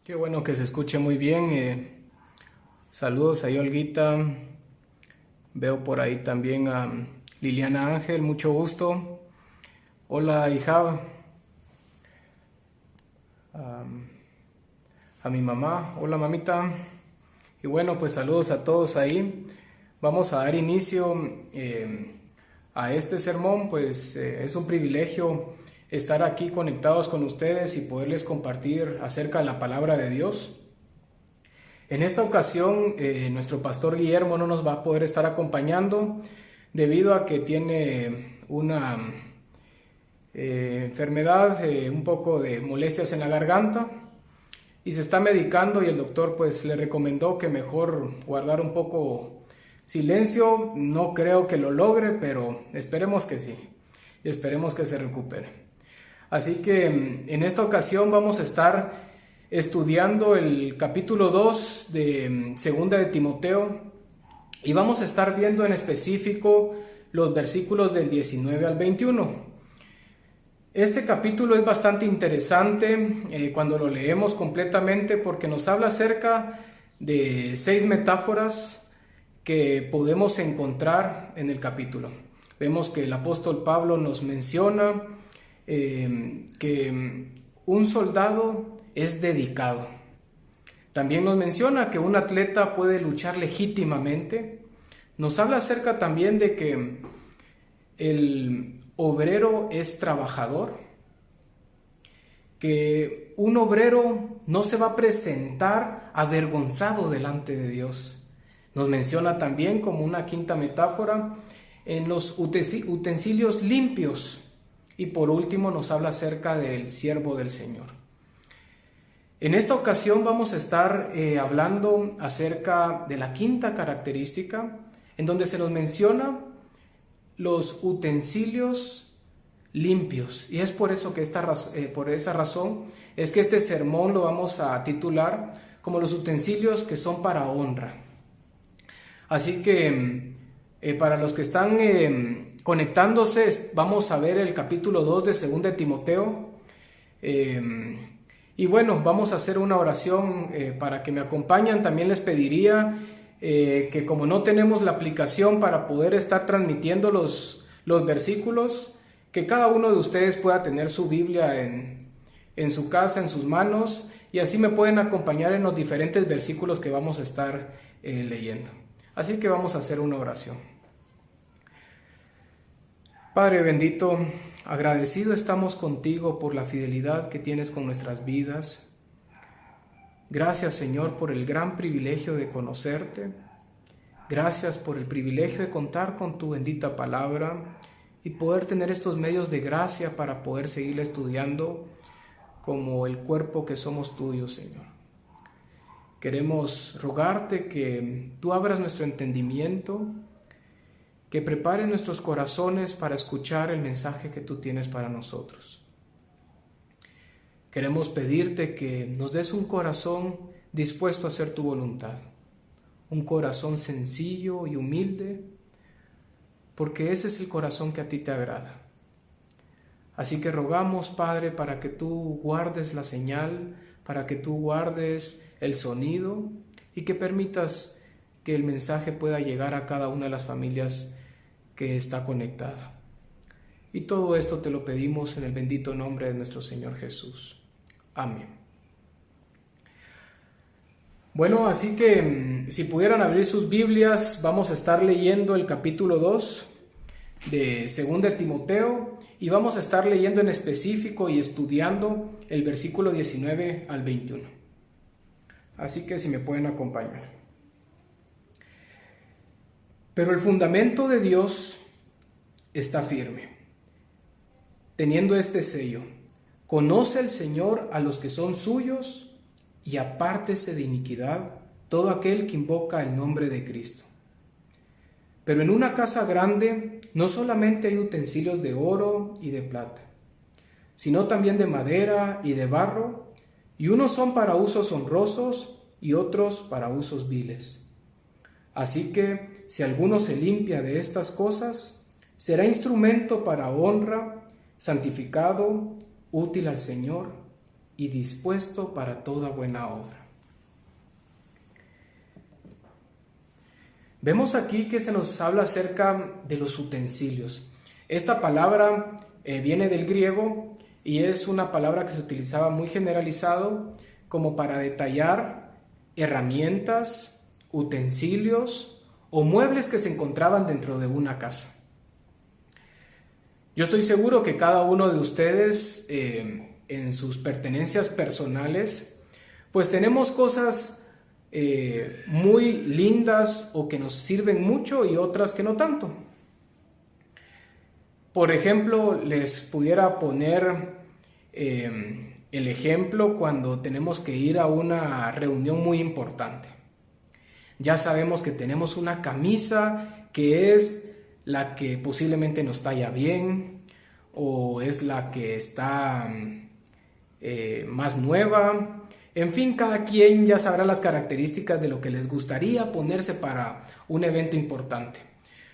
Qué bueno que se escuche muy bien. Saludos ahí, Olguita. Veo por ahí también a Liliana Ángel, mucho gusto. Hola, hija. A mi mamá. Hola, mamita. Y bueno, pues saludos a todos ahí. Vamos a dar inicio a este sermón, pues es un privilegio estar aquí conectados con ustedes y poderles compartir acerca de la palabra de Dios. En esta ocasión, nuestro pastor Guillermo no nos va a poder estar acompañando debido a que tiene una enfermedad, un poco de molestias en la garganta y se está medicando y el doctor pues le recomendó que mejor guardar un poco silencio. No creo que lo logre, pero esperemos que sí y esperemos que se recupere. Así que en esta ocasión vamos a estar estudiando el capítulo 2 de Segunda de Timoteo y vamos a estar viendo en específico los versículos del 19 al 21. Este capítulo es bastante interesante cuando lo leemos completamente porque nos habla acerca de 6 metáforas que podemos encontrar en el capítulo. Vemos que el apóstol Pablo nos menciona que un soldado es dedicado. También nos menciona que un atleta puede luchar legítimamente. Nos habla acerca también de que el obrero es trabajador, que un obrero no se va a presentar avergonzado delante de Dios. Nos menciona también como una quinta metáfora en los utensilios limpios. Y por último nos habla acerca del siervo del Señor. En esta ocasión vamos a estar hablando acerca de la quinta característica, en donde se nos menciona los utensilios limpios. Y es por eso que por esa razón es que este sermón lo vamos a titular como los utensilios que son para honra. Así que para los que están conectándose, vamos a ver el capítulo 2 de 2 de Timoteo. Y bueno, vamos a hacer una oración para que me acompañen. También les pediría que como no tenemos la aplicación para poder estar transmitiendo los versículos, que cada uno de ustedes pueda tener su Biblia en su casa, en sus manos, y así me pueden acompañar en los diferentes versículos que vamos a estar leyendo. Así que vamos a hacer una oración. Padre bendito, agradecido estamos contigo por la fidelidad que tienes con nuestras vidas. Gracias, Señor, por el gran privilegio de conocerte. Gracias por el privilegio de contar con tu bendita palabra y poder tener estos medios de gracia para poder seguir estudiando como el cuerpo que somos tuyos, Señor. Queremos rogarte que tú abras nuestro entendimiento, que prepares nuestros corazones para escuchar el mensaje que tú tienes para nosotros. Queremos pedirte que nos des un corazón dispuesto a hacer tu voluntad, un corazón sencillo y humilde, porque ese es el corazón que a ti te agrada. Así que rogamos, Padre, para que tú guardes la señal, para que tú guardes el sonido y que permitas que el mensaje pueda llegar a cada una de las familias que está conectada. Y todo esto te lo pedimos en el bendito nombre de nuestro Señor Jesús. Amén. Bueno, así que si pudieran abrir sus Biblias, vamos a estar leyendo el capítulo 2 de 2 de Timoteo y vamos a estar leyendo en específico y estudiando el versículo 19 al 21. Así que si me pueden acompañar. Pero el fundamento de Dios está firme, teniendo este sello: conoce el Señor a los que son suyos, y apártese de iniquidad todo aquel que invoca el nombre de Cristo. Pero en una casa grande no solamente hay utensilios de oro y de plata, sino también de madera y de barro, y unos son para usos honrosos y otros para usos viles. Así que si alguno se limpia de estas cosas, será instrumento para honra, santificado, útil al Señor, y dispuesto para toda buena obra. Vemos aquí que se nos habla acerca de los utensilios. Esta palabra viene del griego y es una palabra que se utilizaba muy generalizado como para detallar herramientas, utensilios o muebles que se encontraban dentro de una casa. Yo estoy seguro que cada uno de ustedes en sus pertenencias personales pues tenemos cosas muy lindas o que nos sirven mucho y otras que no tanto. Por ejemplo, les pudiera poner el ejemplo cuando tenemos que ir a una reunión muy importante. Ya sabemos que tenemos una camisa que es la que posiblemente nos talla bien o es la que está más nueva. En fin, cada quien ya sabrá las características de lo que les gustaría ponerse para un evento importante.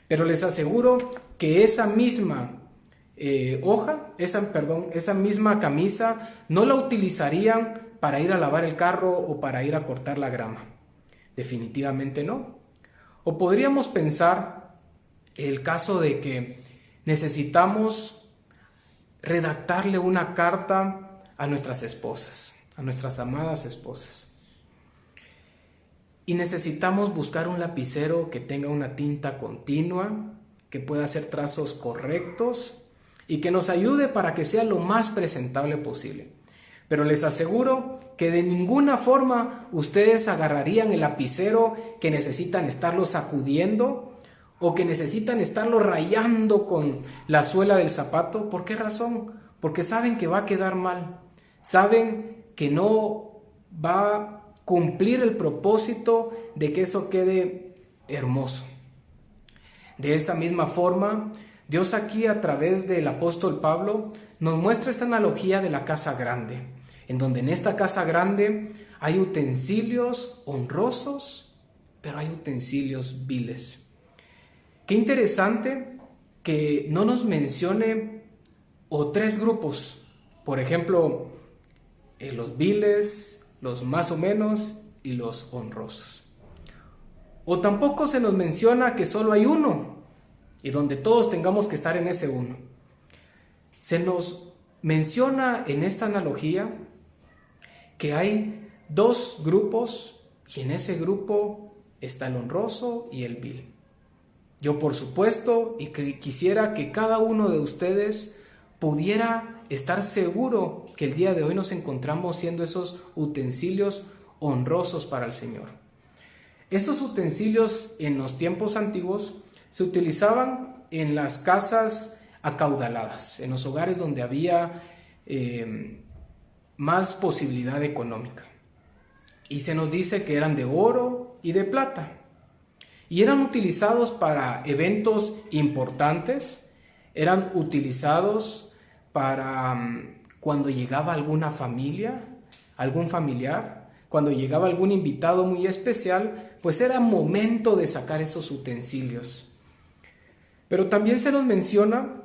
Pero les aseguro que esa misma esa misma camisa no la utilizarían para ir a lavar el carro o para ir a cortar la grama. Definitivamente no. O podríamos pensar el caso de que necesitamos redactarle una carta a nuestras esposas, a nuestras amadas esposas. Y necesitamos buscar un lapicero que tenga una tinta continua, que pueda hacer trazos correctos y que nos ayude para que sea lo más presentable posible. Pero les aseguro que de ninguna forma ustedes agarrarían el lapicero que necesitan estarlo sacudiendo o que necesitan estarlo rayando con la suela del zapato. ¿Por qué razón? Porque saben que va a quedar mal. Saben que no va a cumplir el propósito de que eso quede hermoso. De esa misma forma, Dios aquí a través del apóstol Pablo nos muestra esta analogía de la casa grande, en donde en esta casa grande hay utensilios honrosos, pero hay utensilios viles. Qué interesante que no nos mencione tres grupos, por ejemplo, los viles, los más o menos y los honrosos. O tampoco se nos menciona que solo hay uno y donde todos tengamos que estar en ese uno. Se nos menciona en esta analogía que hay dos grupos y en ese grupo está el honroso y el vil. Yo por supuesto y quisiera que cada uno de ustedes pudiera estar seguro que el día de hoy nos encontramos siendo esos utensilios honrosos para el Señor. Estos utensilios en los tiempos antiguos se utilizaban en las casas acaudaladas, en los hogares donde había más posibilidad económica. Y se nos dice que eran de oro y de plata. Y eran utilizados para eventos importantes, eran utilizados para cuando llegaba alguna familia, algún familiar, cuando llegaba algún invitado muy especial, pues era momento de sacar esos utensilios. Pero también se nos menciona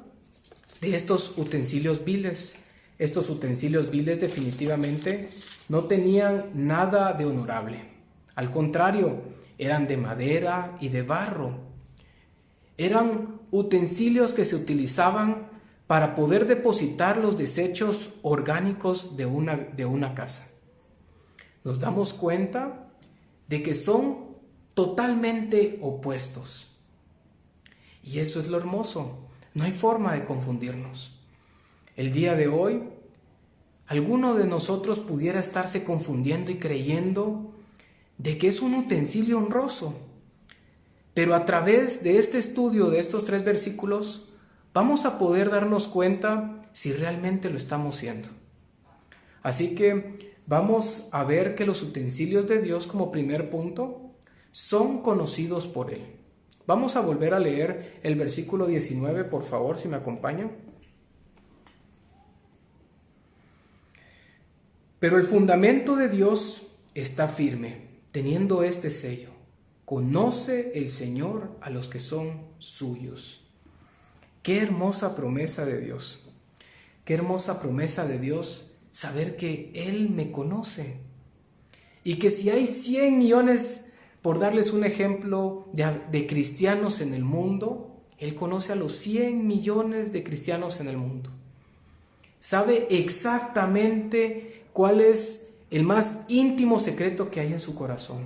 de estos utensilios viles. Estos utensilios viles definitivamente no tenían nada de honorable. Al contrario, eran de madera y de barro. Eran utensilios que se utilizaban para poder depositar los desechos orgánicos de una casa. Nos damos cuenta de que son totalmente opuestos. Y eso es lo hermoso. No hay forma de confundirnos. El día de hoy, alguno de nosotros pudiera estarse confundiendo y creyendo de que es un utensilio honroso. Pero a través de este estudio de estos 3 versículos, vamos a poder darnos cuenta si realmente lo estamos siendo. Así que vamos a ver que los utensilios de Dios, como primer punto, son conocidos por Él. Vamos a volver a leer el versículo 19, por favor, si me acompañan. Pero el fundamento de Dios está firme, teniendo este sello: conoce el Señor a los que son suyos. Qué hermosa promesa de Dios. Qué hermosa promesa de Dios saber que Él me conoce y que si hay 100 millones, por darles un ejemplo, de cristianos en el mundo, Él conoce a los 100 millones de cristianos en el mundo. Sabe exactamente cuál es el más íntimo secreto que hay en su corazón.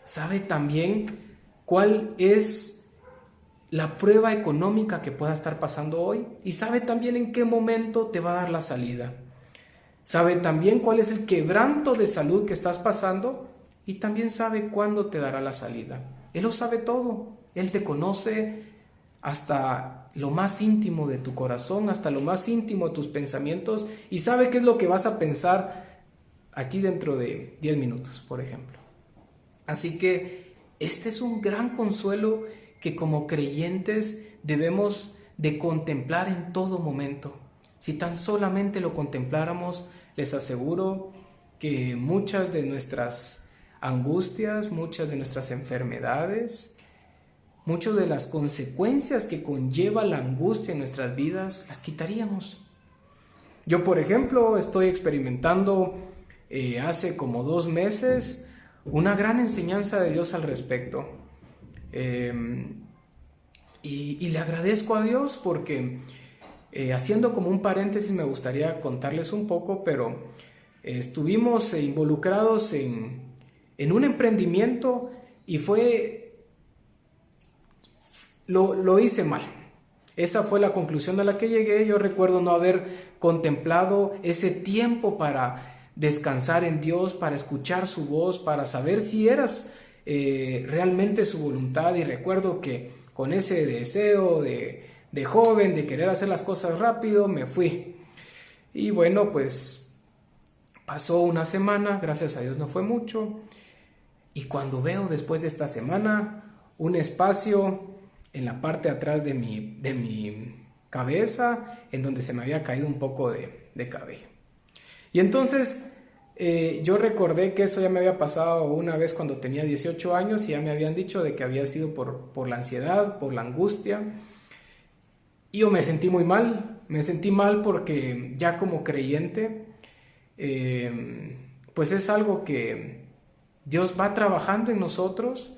Sabe también cuál es la prueba económica que pueda estar pasando hoy y sabe también en qué momento te va a dar la salida. Sabe también cuál es el quebranto de salud que estás pasando y también sabe cuándo te dará la salida. Él lo sabe todo. Él te conoce hasta lo más íntimo de tu corazón, hasta lo más íntimo de tus pensamientos y sabe qué es lo que vas a pensar aquí dentro de 10 minutos, por ejemplo. Así que este es un gran consuelo que como creyentes debemos de contemplar en todo momento. Si tan solamente lo contempláramos, les aseguro que muchas de nuestras angustias, muchas de nuestras enfermedades, muchas de las consecuencias que conlleva la angustia en nuestras vidas, las quitaríamos. Yo, por ejemplo, estoy experimentando hace como 2 meses una gran enseñanza de Dios al respecto. Y le agradezco a Dios porque, haciendo como un paréntesis, me gustaría contarles un poco, pero estuvimos involucrados en un emprendimiento y lo hice mal. Esa fue la conclusión a la que llegué. Yo recuerdo no haber contemplado ese tiempo para descansar en Dios, para escuchar su voz, para saber si eras realmente su voluntad. Y recuerdo que con ese deseo de joven, de querer hacer las cosas rápido, me fui. Y bueno, pues pasó una semana, gracias a Dios no fue mucho. Y cuando veo después de esta semana un espacio en la parte de atrás de mi cabeza, en donde se me había caído un poco de cabello. Y entonces yo recordé que eso ya me había pasado una vez cuando tenía 18 años y ya me habían dicho de que había sido por la ansiedad, por la angustia. Y yo me sentí muy mal, me sentí mal porque ya como creyente, pues es algo que Dios va trabajando en nosotros.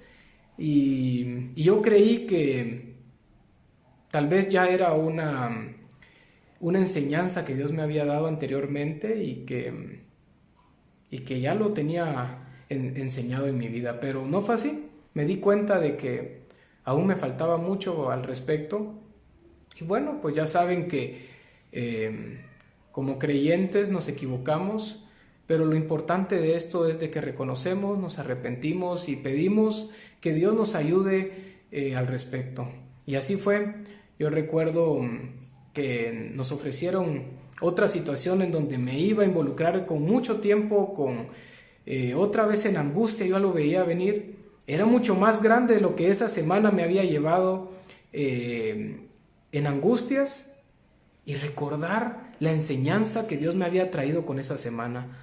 Y yo creí que tal vez ya era una enseñanza que Dios me había dado anteriormente y que ya lo tenía enseñado en mi vida, pero no fue así. Me di cuenta de que aún me faltaba mucho al respecto. Y bueno, pues ya saben que como creyentes nos equivocamos, pero lo importante de esto es de que reconocemos, nos arrepentimos y pedimos que Dios nos ayude al respecto. Y así fue. Yo recuerdo que nos ofrecieron otra situación en donde me iba a involucrar con mucho tiempo, con otra vez en angustia. Yo lo veía venir. Era mucho más grande de lo que esa semana me había llevado en angustias, y recordar la enseñanza que Dios me había traído con esa semana.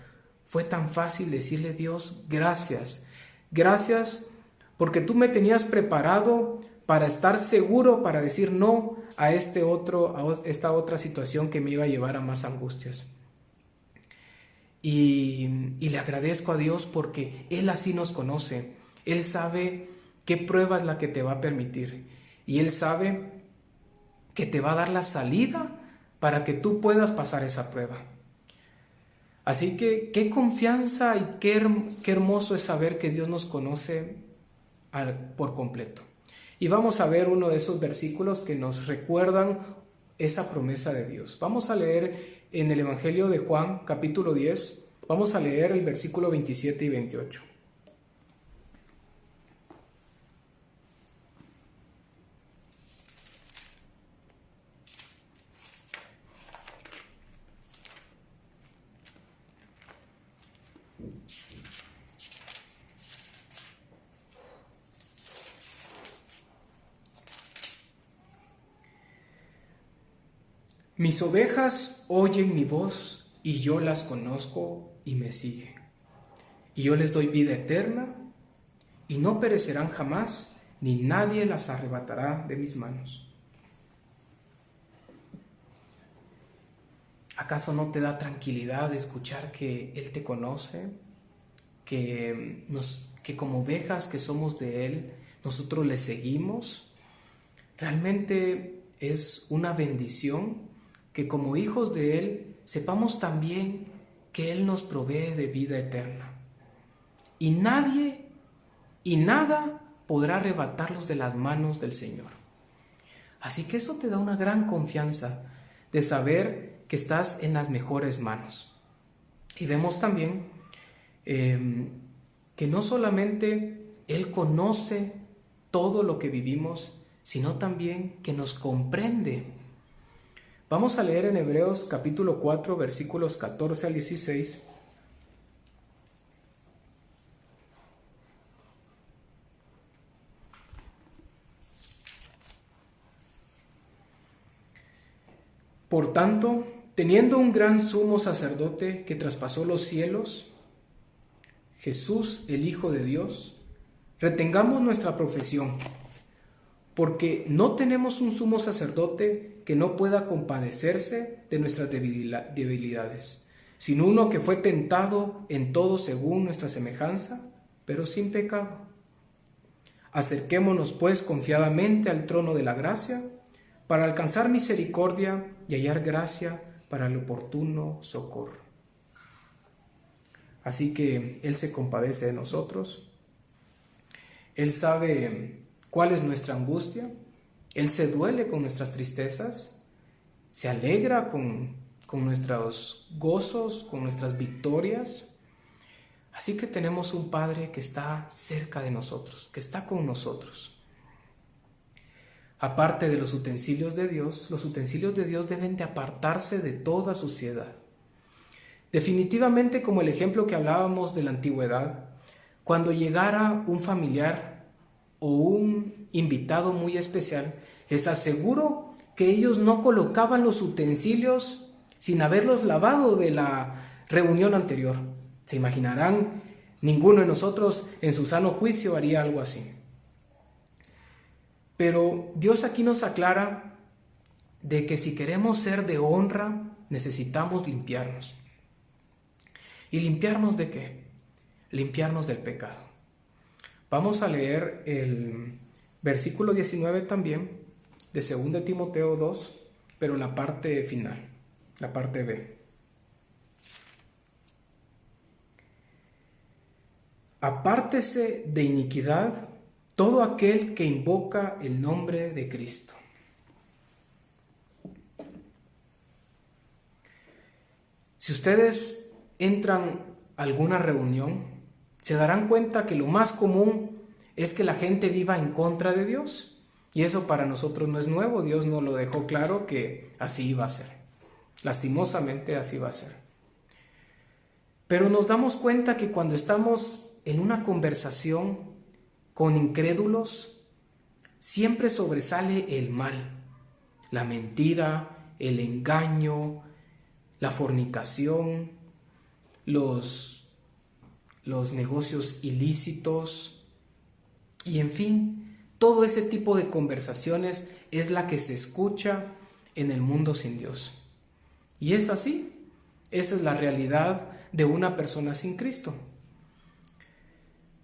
Fue tan fácil decirle: Dios, gracias. Gracias porque tú me tenías preparado para estar seguro, para decir no a esta otra situación que me iba a llevar a más angustias. Y le agradezco a Dios porque Él así nos conoce. Él sabe qué prueba es la que te va a permitir. Y Él sabe que te va a dar la salida para que tú puedas pasar esa prueba. Así que qué confianza y qué hermoso es saber que Dios nos conoce por completo. Y vamos a ver uno de esos versículos que nos recuerdan esa promesa de Dios. Vamos a leer en el Evangelio de Juan, capítulo 10, vamos a leer el versículo 27 y 28. Mis ovejas oyen mi voz y yo las conozco y me siguen. Y yo les doy vida eterna y no perecerán jamás, ni nadie las arrebatará de mis manos. ¿Acaso no te da tranquilidad escuchar que Él te conoce? Que como ovejas que somos de Él, nosotros le seguimos. Realmente es una bendición que como hijos de Él sepamos también que Él nos provee de vida eterna. Y nadie y nada podrá arrebatarlos de las manos del Señor. Así que eso te da una gran confianza de saber que estás en las mejores manos. Y vemos también que no solamente Él conoce todo lo que vivimos, sino también que nos comprende. Vamos a leer en Hebreos capítulo 4, versículos 14 al 16. Por tanto, teniendo un gran sumo sacerdote que traspasó los cielos, Jesús, el Hijo de Dios, retengamos nuestra profesión, porque no tenemos un sumo sacerdote que no pueda compadecerse de nuestras debilidades, sino uno que fue tentado en todo según nuestra semejanza, pero sin pecado. Acerquémonos pues confiadamente al trono de la gracia, para alcanzar misericordia y hallar gracia para el oportuno socorro. Así que Él se compadece de nosotros. Él sabe cuál es nuestra angustia. Él se duele con nuestras tristezas. Se alegra con nuestros gozos, con nuestras victorias. Así que tenemos un Padre que está cerca de nosotros, que está con nosotros. Aparte de los utensilios de Dios deben de apartarse de toda suciedad. Definitivamente, como el ejemplo que hablábamos de la antigüedad, cuando llegara un familiar o un invitado muy especial, les aseguro que ellos no colocaban los utensilios sin haberlos lavado de la reunión anterior. Se imaginarán, ninguno de nosotros en su sano juicio haría algo así. Pero Dios aquí nos aclara de que si queremos ser de honra, necesitamos limpiarnos. ¿Y limpiarnos de qué? Limpiarnos del pecado. Vamos a leer el versículo 19 también de 2 Timoteo 2, pero la parte final, la parte B. Apártese de iniquidad todo aquel que invoca el nombre de Cristo. Si ustedes entran a alguna reunión, se darán cuenta que lo más común es que la gente viva en contra de Dios. Y eso para nosotros no es nuevo. Dios nos lo dejó claro que así iba a ser. Lastimosamente así va a ser. Pero nos damos cuenta que cuando estamos en una conversación con incrédulos, siempre sobresale el mal, la mentira, el engaño, la fornicación, los negocios ilícitos y en fin, todo ese tipo de conversaciones es la que se escucha en el mundo sin Dios. Y es así, esa es la realidad de una persona sin Cristo.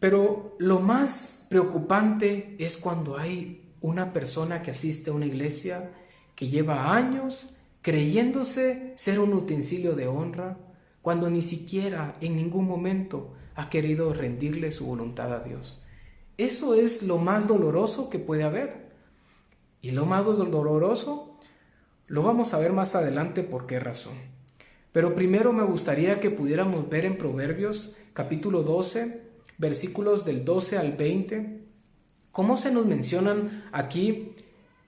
Pero lo más preocupante es cuando hay una persona que asiste a una iglesia que lleva años creyéndose ser un utensilio de honra, cuando ni siquiera en ningún momento ha querido rendirle su voluntad a Dios. Eso es lo más doloroso que puede haber. Y lo más doloroso lo vamos a ver más adelante por qué razón. Pero primero me gustaría que pudiéramos ver en Proverbios capítulo 12, versículos del 12 al 20, cómo se nos mencionan aquí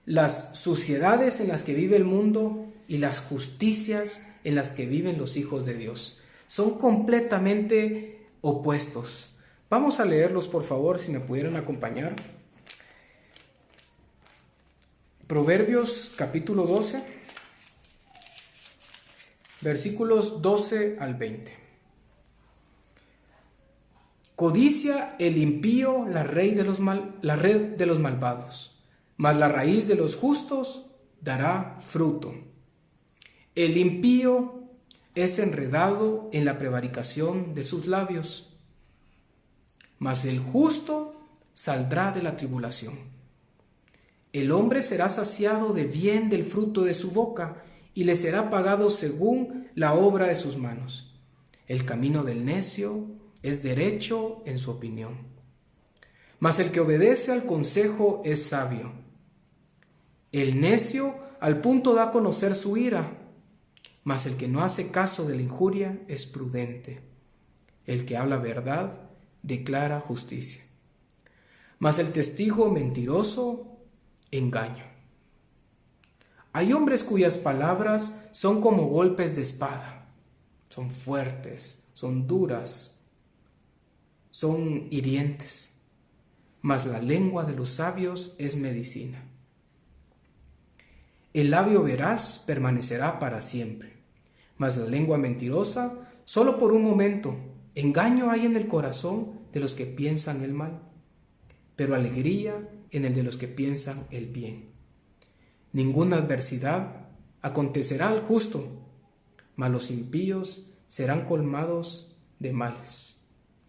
las suciedades en las que vive el mundo y las justicias en las que viven los hijos de Dios. Son completamente opuestos. Vamos a leerlos, por favor, si me pudieran acompañar. Proverbios capítulo 12, versículos 12 al 20. Codicia el impío la red de los malvados, mas la raíz de los justos dará fruto. El impío es enredado en la prevaricación de sus labios. Mas el justo saldrá de la tribulación. El hombre será saciado de bien del fruto de su boca, y le será pagado según la obra de sus manos. El camino del necio es derecho en su opinión, mas el que obedece al consejo es sabio. El necio al punto da a conocer su ira, mas el que no hace caso de la injuria es prudente. El que habla verdad declara justicia, mas el testigo mentiroso engaña. Hay hombres cuyas palabras son como golpes de espada, son fuertes, son duras, son hirientes, mas la lengua de los sabios es medicina. El labio veraz permanecerá para siempre, mas la lengua mentirosa solo por un momento. Engaño hay en el corazón de los que piensan el mal, pero alegría en el de los que piensan el bien. Ninguna adversidad acontecerá al justo, mas los impíos serán colmados de males.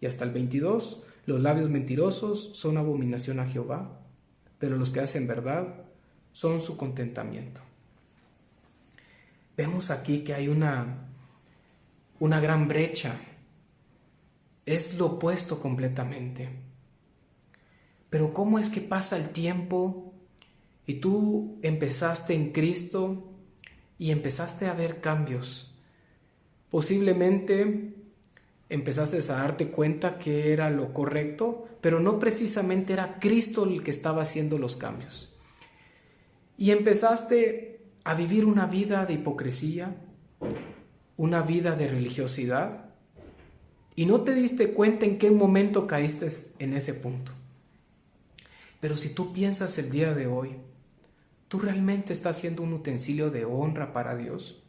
Y hasta el 22, los labios mentirosos son abominación a Jehová, pero los que hacen verdad son su contentamiento. Vemos aquí que hay una gran brecha. Es lo opuesto completamente. Pero ¿cómo es que pasa el tiempo y tú empezaste en Cristo y empezaste a ver cambios? Posiblemente empezaste a darte cuenta que era lo correcto, pero no precisamente era Cristo el que estaba haciendo los cambios. Y empezaste a vivir una vida de hipocresía, una vida de religiosidad, y no te diste cuenta en qué momento caíste en ese punto. Pero si tú piensas el día de hoy, ¿tú realmente estás siendo un utensilio de honra para Dios?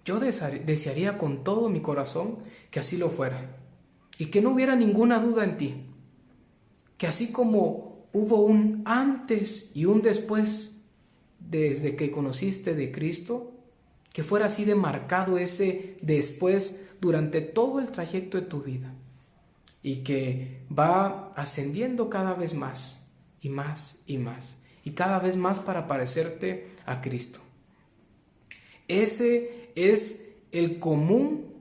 Yo desearía con todo mi corazón que así lo fuera y que no hubiera ninguna duda en ti. Que así como hubo un antes y un después desde que conociste de Cristo, que fuera así de marcado ese después durante todo el trayecto de tu vida y que va ascendiendo cada vez más y más y más y cada vez más para parecerte a Cristo. Ese es el común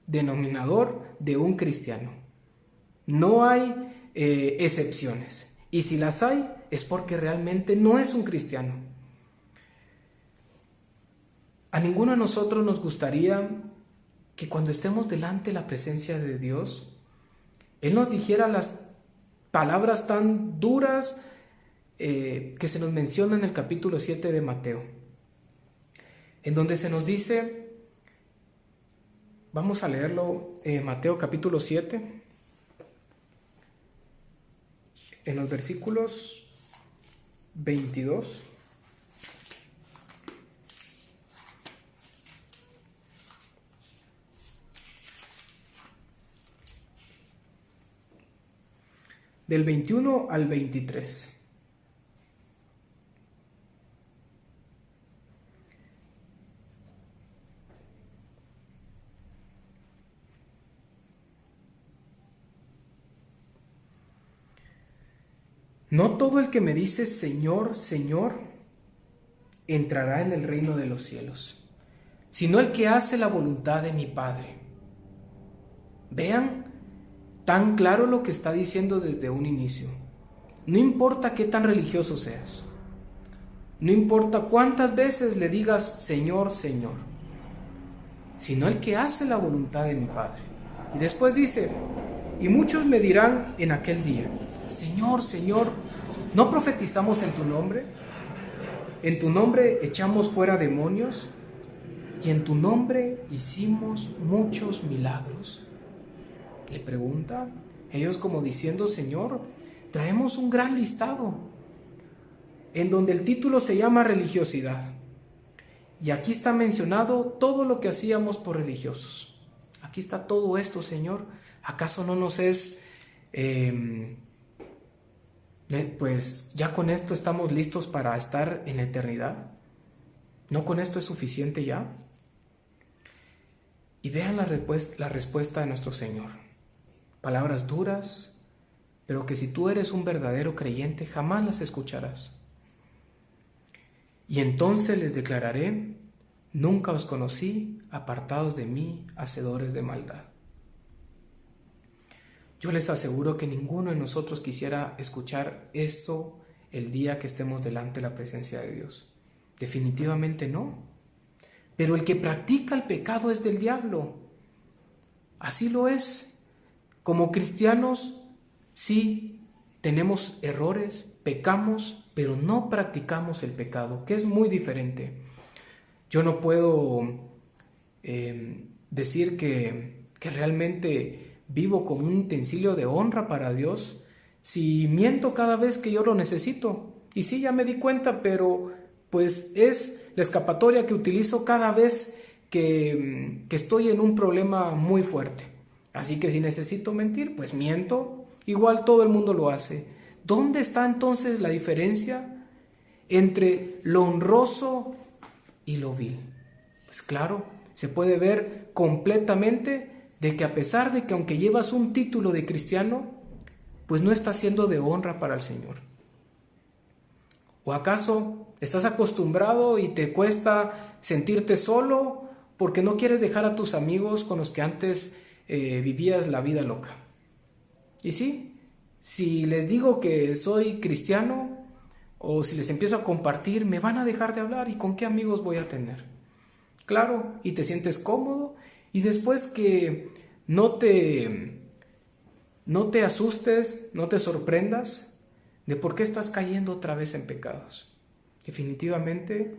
denominador de un cristiano. No hay excepciones, y si las hay es porque realmente no es un cristiano. A ninguno de nosotros nos gustaría que cuando estemos delante de la presencia de Dios, Él nos dijera las palabras tan duras que se nos menciona en el capítulo 7 de Mateo, en donde se nos dice, vamos a leerlo, Mateo capítulo 7, en los versículos 22. Del 21 al 23. No todo el que me dice Señor, Señor, entrará en el reino de los cielos, sino el que hace la voluntad de mi Padre. Vean tan claro lo que está diciendo desde un inicio. No importa qué tan religioso seas, no importa cuántas veces le digas Señor, Señor, sino el que hace la voluntad de mi Padre. Y después dice, y muchos me dirán en aquel día, Señor, Señor, ¿no profetizamos en tu nombre? En tu nombre echamos fuera demonios y en tu nombre hicimos muchos milagros. Le pregunta, ellos como diciendo, Señor, traemos un gran listado, en donde el título se llama religiosidad. Y aquí está mencionado todo lo que hacíamos por religiosos. Aquí está todo esto, Señor. ¿Acaso no nos es, pues ya con esto estamos listos para estar en la eternidad? ¿No con esto es suficiente ya? Y vean la respuesta de nuestro Señor. Palabras duras, pero que si tú eres un verdadero creyente jamás las escucharás. Y entonces les declararé: nunca os conocí, apartados de mí, hacedores de maldad. Yo les aseguro que ninguno de nosotros quisiera escuchar esto el día que estemos delante de la presencia de Dios. Definitivamente no. Pero el que practica el pecado es del diablo. Así lo es. Como cristianos, sí, tenemos errores, pecamos, pero no practicamos el pecado, que es muy diferente. Yo no puedo decir que realmente vivo como un utensilio de honra para Dios si miento cada vez que yo lo necesito. Y sí, ya me di cuenta, pero pues es la escapatoria que utilizo cada vez que estoy en un problema muy fuerte. Así que si necesito mentir, pues miento. Igual todo el mundo lo hace. ¿Dónde está entonces la diferencia entre lo honroso y lo vil? Pues claro, se puede ver completamente de que a pesar de que aunque llevas un título de cristiano, pues no estás siendo de honra para el Señor. ¿O acaso estás acostumbrado y te cuesta sentirte solo porque no quieres dejar a tus amigos con los que antes vivías la vida loca? Y sí, si les digo que soy cristiano o si les empiezo a compartir, me van a dejar de hablar. ¿Y con qué amigos voy a tener? Claro, y te sientes cómodo y después que no te asustes, no te sorprendas de por qué estás cayendo otra vez en pecados. Definitivamente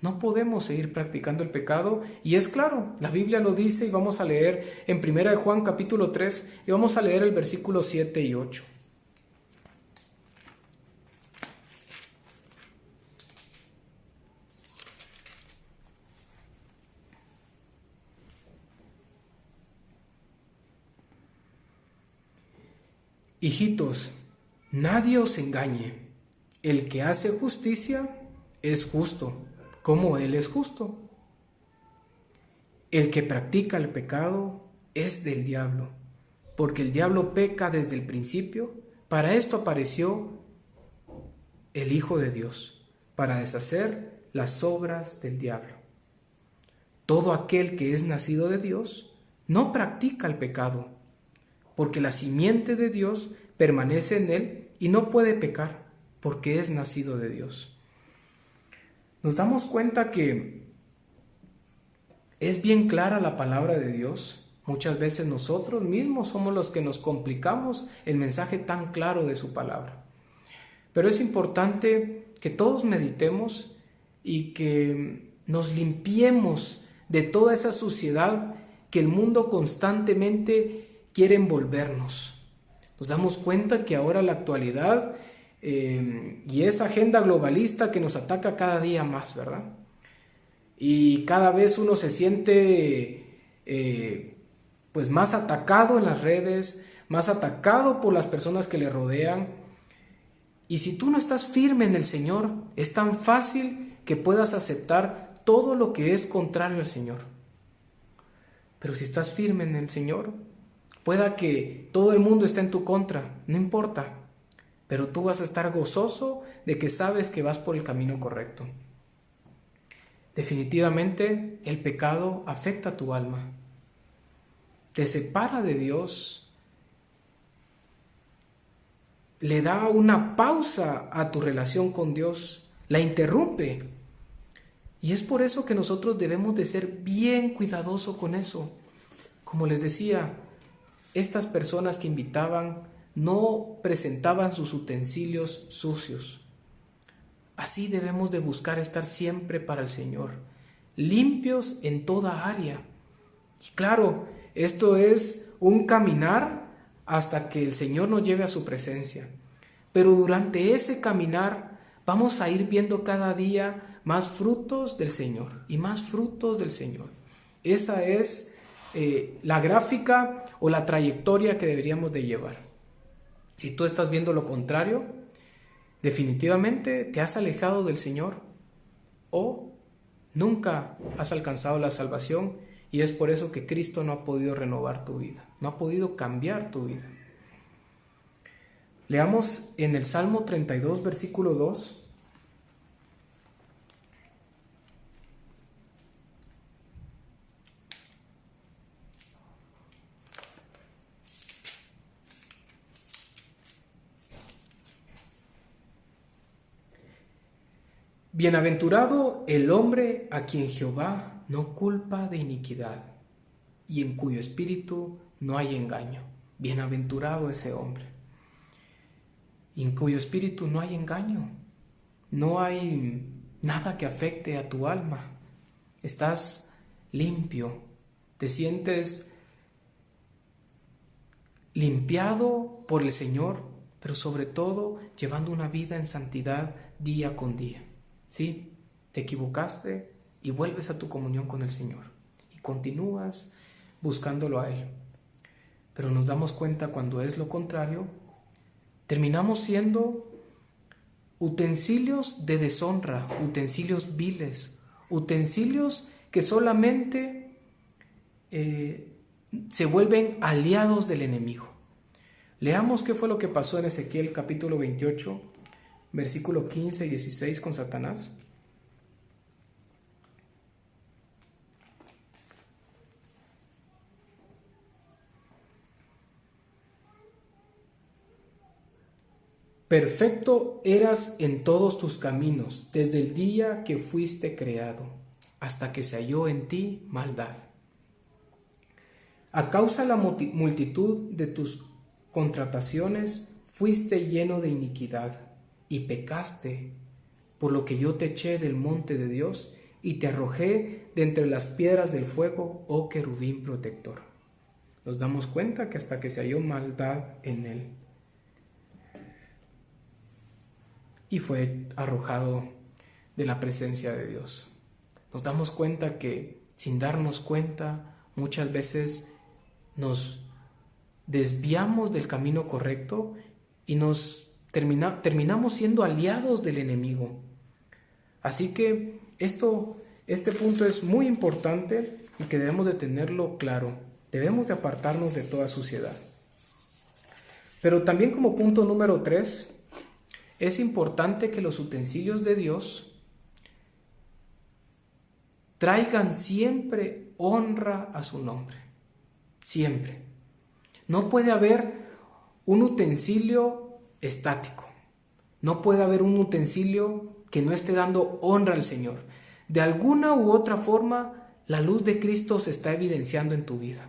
no podemos seguir practicando el pecado y es claro, la Biblia lo dice y vamos a leer en 1 de Juan capítulo 3 y vamos a leer el versículo 7 y 8. Hijitos, nadie os engañe. El que hace justicia es justo, como Él es justo. El que practica el pecado es del diablo, porque el diablo peca desde el principio. Para esto apareció el Hijo de Dios, para deshacer las obras del diablo. Todo aquel que es nacido de Dios no practica el pecado, porque la simiente de Dios permanece en él y no puede pecar, porque es nacido de Dios. Nos damos cuenta que es bien clara la palabra de Dios. Muchas veces nosotros mismos somos los que nos complicamos el mensaje tan claro de su palabra. Pero es importante que todos meditemos y que nos limpiemos de toda esa suciedad que el mundo constantemente quiere envolvernos. Nos damos cuenta que ahora la actualidad y esa agenda globalista que nos ataca cada día más, ¿verdad? Y cada vez uno se siente pues más atacado en las redes, más atacado por las personas que le rodean. Y si tú no estás firme en el Señor, es tan fácil que puedas aceptar todo lo que es contrario al Señor. Pero si estás firme en el Señor, pueda que todo el mundo esté en tu contra, no importa, pero tú vas a estar gozoso de que sabes que vas por el camino correcto. Definitivamente el pecado afecta a tu alma, te separa de Dios, le da una pausa a tu relación con Dios, la interrumpe. Y es por eso que nosotros debemos de ser bien cuidadosos con eso. Como les decía, estas personas que invitaban no presentaban sus utensilios sucios. Así debemos de buscar estar siempre para el Señor, limpios en toda área. Y claro, esto es un caminar hasta que el Señor nos lleve a su presencia. Pero durante ese caminar vamos a ir viendo cada día más frutos del Señor y más frutos del Señor. Esa es la gráfica o la trayectoria que deberíamos de llevar. Si tú estás viendo lo contrario, definitivamente te has alejado del Señor o nunca has alcanzado la salvación Y es por eso que Cristo no ha podido renovar tu vida, no ha podido cambiar tu vida. Leamos en el Salmo 32, versículo 2. Bienaventurado el hombre a quien Jehová no culpa de iniquidad y en cuyo espíritu no hay engaño. Bienaventurado ese hombre, y en cuyo espíritu no hay engaño, no hay nada que afecte a tu alma. Estás limpio, te sientes limpiado por el Señor, pero sobre todo llevando una vida en santidad día con día. Sí, te equivocaste y vuelves a tu comunión con el Señor y continúas buscándolo a Él. Pero nos damos cuenta cuando es lo contrario, terminamos siendo utensilios de deshonra, utensilios viles, utensilios que solamente se vuelven aliados del enemigo. Leamos qué fue lo que pasó en Ezequiel capítulo 28, versículo 15 y 16 con Satanás. Perfecto eras en todos tus caminos, desde el día que fuiste creado, hasta que se halló en ti maldad. A causa de la multitud de tus contrataciones, fuiste lleno de iniquidad, y pecaste, por lo que yo te eché del monte de Dios, y te arrojé de entre las piedras del fuego, oh querubín protector. Nos damos cuenta que hasta que se halló maldad en él, y fue arrojado de la presencia de Dios. Nos damos cuenta que sin darnos cuenta muchas veces nos desviamos del camino correcto y terminamos siendo aliados del enemigo. Así que este punto es muy importante y que debemos de tenerlo claro. Debemos de apartarnos de toda suciedad. Pero también como punto número 3, es importante que los utensilios de Dios traigan siempre honra a su nombre. Siempre. No puede haber un utensilio estático. No puede haber un utensilio que no esté dando honra al Señor. De alguna u otra forma, la luz de Cristo se está evidenciando en tu vida.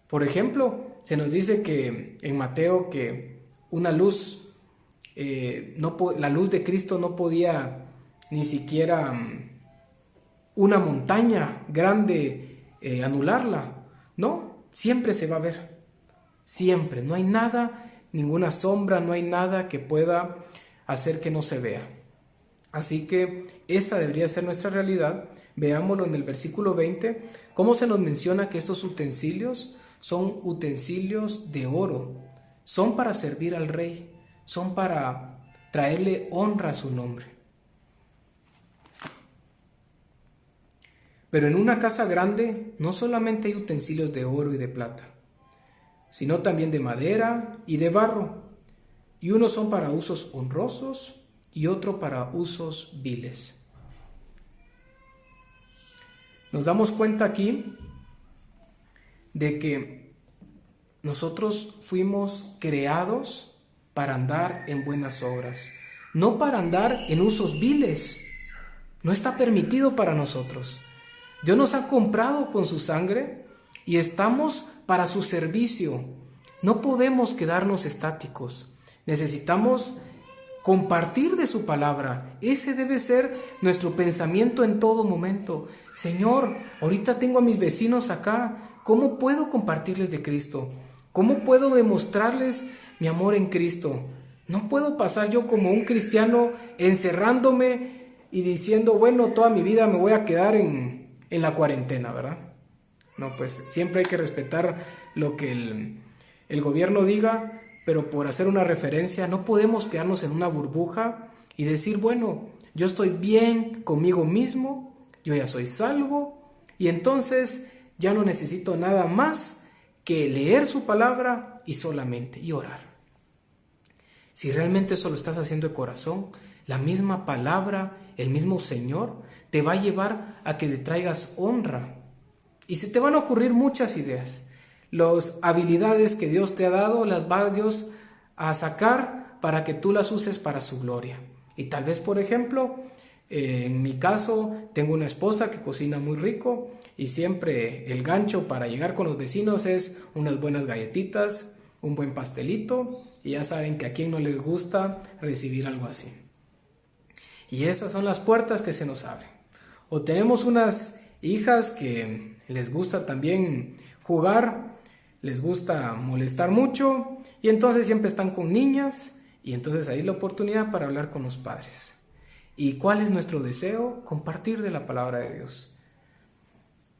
Por ejemplo, se nos dice que en Mateo que una luz, la luz de Cristo no podía ni siquiera una montaña grande anularla. No, siempre se va a ver. Siempre. No hay nada, ninguna sombra, no hay nada que pueda hacer que no se vea. Así que esa debería ser nuestra realidad. Veámoslo en el versículo 20, cómo se nos menciona que estos utensilios son utensilios de oro. Son para servir al rey, son para traerle honra a su nombre. Pero en una casa grande no solamente hay utensilios de oro y de plata, sino también de madera y de barro, y unos son para usos honrosos y otro para usos viles. Nos damos cuenta aquí de que nosotros fuimos creados para andar en buenas obras, no para andar en usos viles. No está permitido para nosotros. Dios nos ha comprado con su sangre y estamos para su servicio. No podemos quedarnos estáticos. Necesitamos compartir de su palabra. Ese debe ser nuestro pensamiento en todo momento. Señor, ahorita tengo a mis vecinos acá. ¿Cómo puedo compartirles de Cristo? ¿Cómo puedo demostrarles mi amor en Cristo? No puedo pasar yo como un cristiano encerrándome y diciendo, bueno, toda mi vida me voy a quedar en la cuarentena, ¿verdad? No, pues siempre hay que respetar lo que el gobierno diga, pero por hacer una referencia, no podemos quedarnos en una burbuja y decir, bueno, yo estoy bien conmigo mismo, yo ya soy salvo, Y entonces ya no necesito nada más que leer su palabra y solamente y orar. Si realmente eso lo estás haciendo de corazón, la misma palabra, el mismo Señor, te va a llevar a que le traigas honra. Y se te van a ocurrir muchas ideas. Las habilidades que Dios te ha dado, las va Dios a sacar para que tú las uses para su gloria. Y tal vez, por ejemplo, en mi caso, tengo una esposa que cocina muy rico y siempre el gancho para llegar con los vecinos es unas buenas galletitas, un buen pastelito, y ya saben que a quien no les gusta recibir algo así. Y esas son las puertas que se nos abren. O tenemos unas hijas que les gusta también jugar, les gusta molestar mucho, y entonces siempre están con niñas, y entonces ahí es la oportunidad para hablar con los padres. ¿Y cuál es nuestro deseo? Compartir de la palabra de Dios.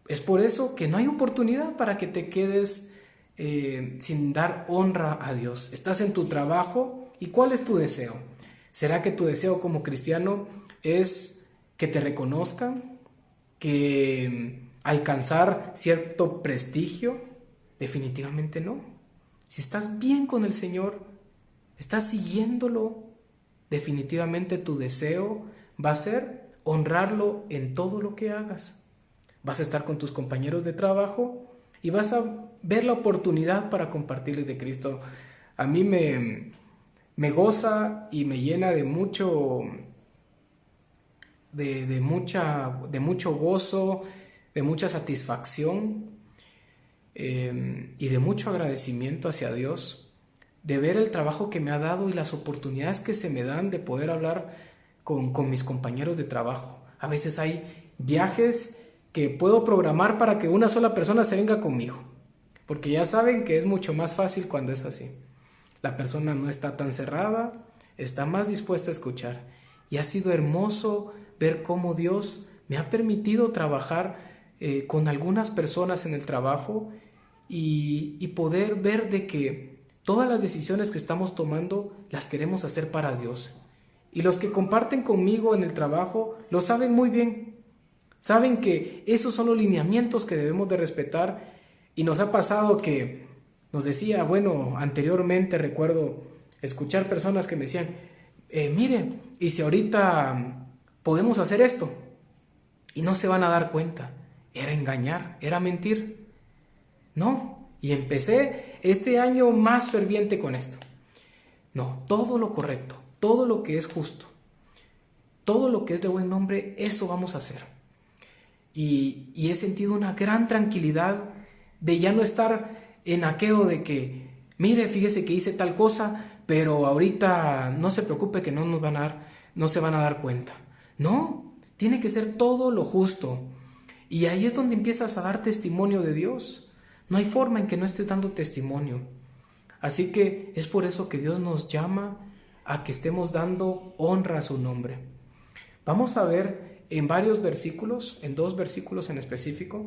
Es por eso que no hay oportunidad para que te quedes sin dar honra a Dios. Estás en tu trabajo, ¿y cuál es tu deseo? ¿Será que tu deseo como cristiano es que te reconozcan? ¿Que alcanzar cierto prestigio? Definitivamente no. Si estás bien con el Señor, estás siguiéndolo, definitivamente tu deseo va a ser honrarlo en todo lo que hagas. Vas a estar con tus compañeros de trabajo y vas a ver la oportunidad para compartirles de Cristo. A mí me goza y me llena de mucho gozo, de mucha satisfacción y de mucho agradecimiento hacia Dios, de ver el trabajo que me ha dado y las oportunidades que se me dan de poder hablar con mis compañeros de trabajo. A veces hay viajes que puedo programar para que una sola persona se venga conmigo, porque ya saben que es mucho más fácil cuando es así. La persona no está tan cerrada, está más dispuesta a escuchar. Y ha sido hermoso ver cómo Dios me ha permitido trabajar con algunas personas en el trabajo y poder ver de que todas las decisiones que estamos tomando las queremos hacer para Dios. Y los que comparten conmigo en el trabajo lo saben muy bien. Saben que esos son los lineamientos que debemos de respetar. Y nos ha pasado que nos decía, bueno, anteriormente recuerdo escuchar personas que me decían, mire, ¿y si ahorita podemos hacer esto? Y no se van a dar cuenta. Era engañar, era mentir. No, y empecé este año más ferviente con esto. No, todo lo correcto, todo lo que es justo, todo lo que es de buen nombre, eso vamos a hacer. Y he sentido una gran tranquilidad de ya no estar en aquello de que, mire, fíjese que hice tal cosa, pero ahorita no se preocupe que no se van a dar cuenta. No, tiene que ser todo lo justo. Y ahí es donde empiezas a dar testimonio de Dios. No hay forma en que no estés dando testimonio. Así que es por eso que Dios nos llama a que estemos dando honra a su nombre. Vamos a ver en varios versículos, en 2 versículos en específico,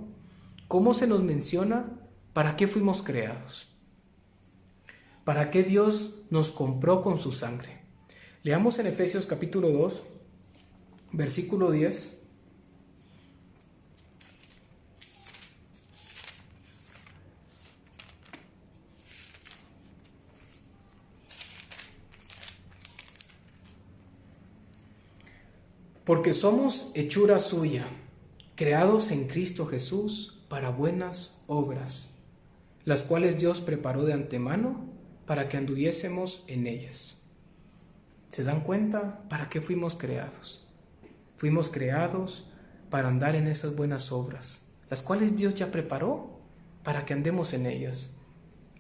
cómo se nos menciona para qué fuimos creados, para qué Dios nos compró con su sangre. Leamos en Efesios capítulo 2, versículo 10. Porque somos hechura suya, creados en Cristo Jesús para buenas obras, las cuales Dios preparó de antemano para que anduviésemos en ellas. ¿Se dan cuenta para qué fuimos creados? Fuimos creados para andar en esas buenas obras, las cuales Dios ya preparó para que andemos en ellas.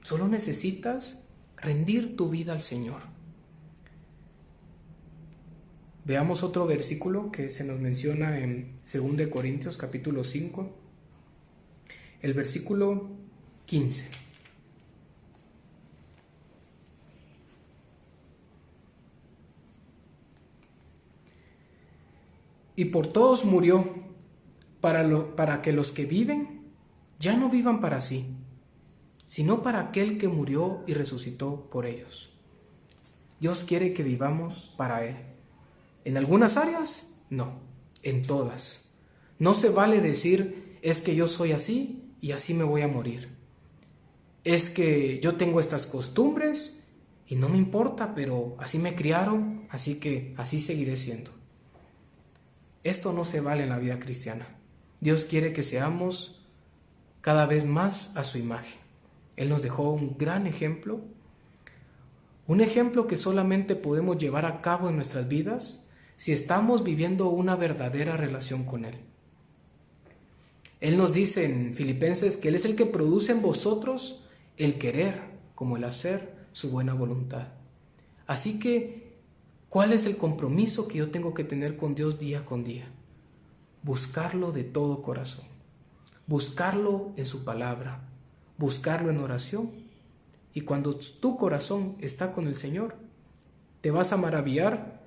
Solo necesitas rendir tu vida al Señor. Veamos otro versículo que se nos menciona en 2 Corintios capítulo 5, el versículo 15. Y por todos murió, para que los que viven ya no vivan para sí, sino para aquel que murió y resucitó por ellos. Dios quiere que vivamos para Él. ¿En algunas áreas? No, en todas. No se vale decir, es que yo soy así y así me voy a morir. Es que yo tengo estas costumbres y no me importa, pero así me criaron, así que así seguiré siendo. Esto no se vale en la vida cristiana. Dios quiere que seamos cada vez más a su imagen. Él nos dejó un gran ejemplo, un ejemplo que solamente podemos llevar a cabo en nuestras vidas si estamos viviendo una verdadera relación con Él. Él nos dice en Filipenses que Él es el que produce en vosotros el querer como el hacer su buena voluntad. Así que, ¿cuál es el compromiso que yo tengo que tener con Dios día con día? Buscarlo de todo corazón, buscarlo en su palabra, buscarlo en oración. Y cuando tu corazón está con el Señor, te vas a maravillar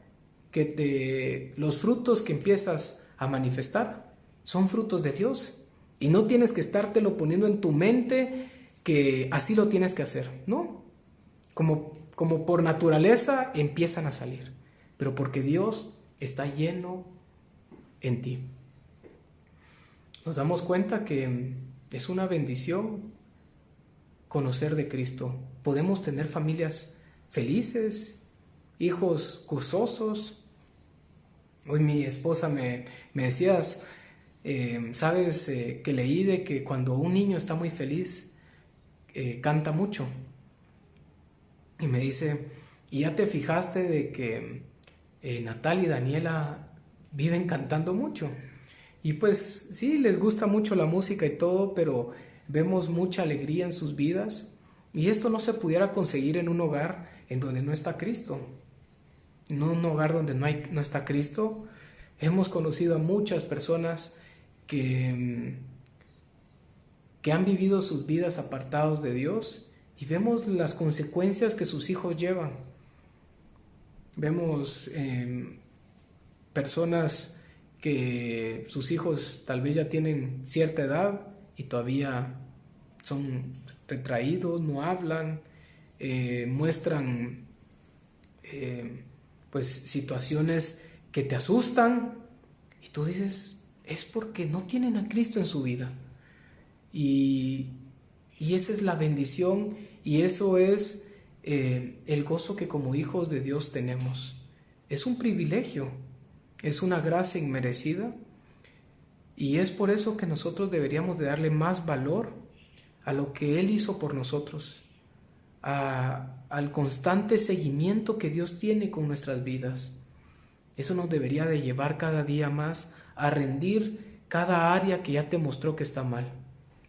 que los frutos que empiezas a manifestar son frutos de Dios. Y no tienes que estártelo poniendo en tu mente que así lo tienes que hacer, ¿no? Como por naturaleza empiezan a salir, pero porque Dios está lleno en ti. Nos damos cuenta que es una bendición conocer de Cristo. Podemos tener familias felices, hijos gozosos. Hoy mi esposa me decías, sabes que leí de que cuando un niño está muy feliz, canta mucho. Y me dice, ¿y ya te fijaste de que Natal y Daniela viven cantando mucho? Y pues sí, les gusta mucho la música y todo, pero vemos mucha alegría en sus vidas. Y esto no se pudiera conseguir en un hogar en donde no está Cristo. En un hogar donde no está Cristo. Hemos conocido a muchas personas que han vivido sus vidas apartados de Dios y vemos las consecuencias que sus hijos llevan. Vemos personas que sus hijos tal vez ya tienen cierta edad y todavía son retraídos, no hablan, muestran pues situaciones que te asustan y tú dices, es porque no tienen a Cristo en su vida. Y esa es la bendición y eso es el gozo que como hijos de Dios tenemos. Es un privilegio, es una gracia inmerecida y es por eso que nosotros deberíamos de darle más valor a lo que Él hizo por nosotros, al constante seguimiento que Dios tiene con nuestras vidas. Eso nos debería de llevar cada día más a rendir cada área que ya te mostró que está mal.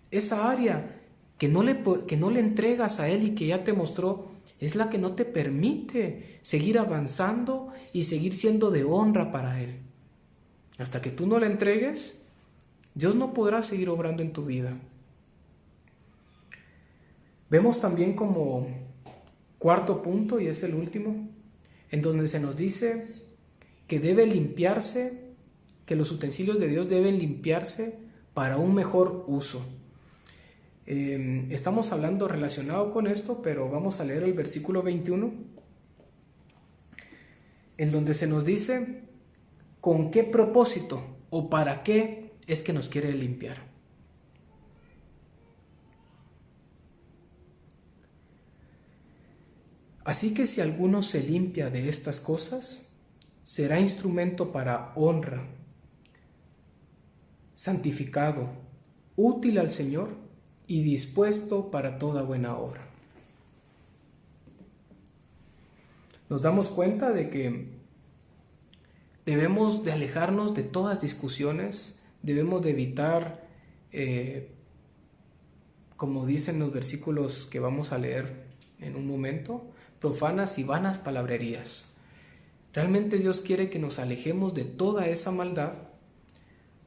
Esa área que no le entregas a Él y que ya te mostró es la que no te permite seguir avanzando y seguir siendo de honra para Él. Hasta que tú no le entregues, Dios no podrá seguir obrando en tu vida. Vemos también como cuarto punto, y es el último, en donde se nos dice que debe limpiarse, que los utensilios de Dios deben limpiarse para un mejor uso. Estamos hablando relacionado con esto, pero vamos a leer el versículo 21, en donde se nos dice con qué propósito o para qué es que nos quiere limpiar. Así que si alguno se limpia de estas cosas, será instrumento para honra, santificado, útil al Señor y dispuesto para toda buena obra. Nos damos cuenta de que debemos de alejarnos de todas discusiones, debemos de evitar, como dicen los versículos que vamos a leer en un momento, profanas y vanas palabrerías. Realmente Dios quiere que nos alejemos de toda esa maldad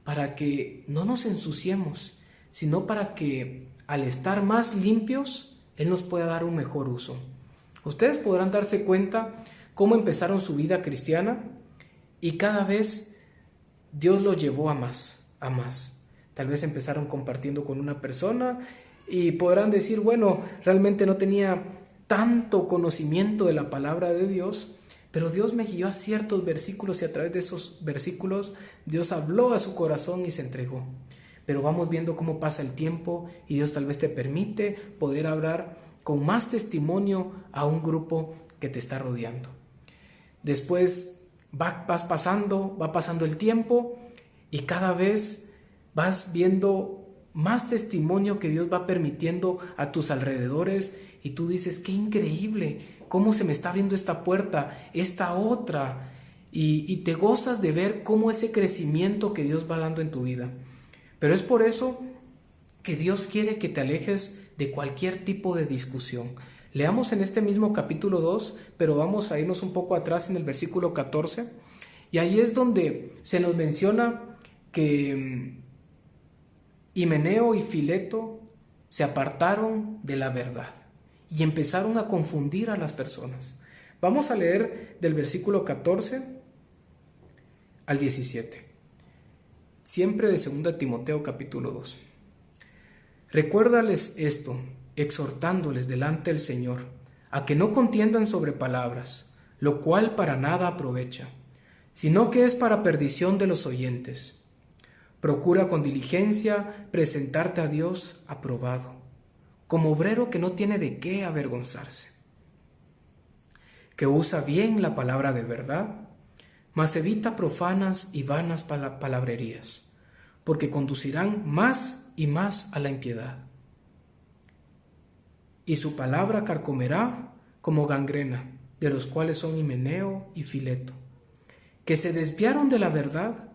para que no nos ensuciemos, sino para que al estar más limpios, Él nos pueda dar un mejor uso. Ustedes podrán darse cuenta cómo empezaron su vida cristiana y cada vez Dios los llevó a más, a más. Tal vez empezaron compartiendo con una persona y podrán decir, bueno, realmente no tenía tanto conocimiento de la palabra de Dios, pero Dios me guió a ciertos versículos y a través de esos versículos Dios habló a su corazón y se entregó. pero vamos viendo cómo pasa el tiempo y Dios tal vez te permite poder hablar con más testimonio a un grupo que te está rodeando. Después va pasando el tiempo y cada vez vas viendo más testimonio que Dios va permitiendo a tus alrededores y tú dices, qué increíble, cómo se me está abriendo esta puerta, esta otra, y te gozas de ver cómo ese crecimiento que Dios va dando en tu vida. Pero es por eso que Dios quiere que te alejes de cualquier tipo de discusión. Leamos en este mismo capítulo 2, pero vamos a irnos un poco atrás en el versículo 14, y ahí es donde se nos menciona que Himeneo y Fileto se apartaron de la verdad y empezaron a confundir a las personas. Vamos a leer del versículo 14 al 17, siempre de 2 Timoteo capítulo 2. Recuérdales esto, exhortándoles delante del Señor, a que no contiendan sobre palabras, lo cual para nada aprovecha, sino que es para perdición de los oyentes. Procura con diligencia presentarte a Dios aprobado, como obrero que no tiene de qué avergonzarse, que usa bien la palabra de verdad, mas evita profanas y vanas palabrerías, porque conducirán más y más a la impiedad. Y su palabra carcomerá como gangrena, de los cuales son Himeneo y Fileto, que se desviaron de la verdad,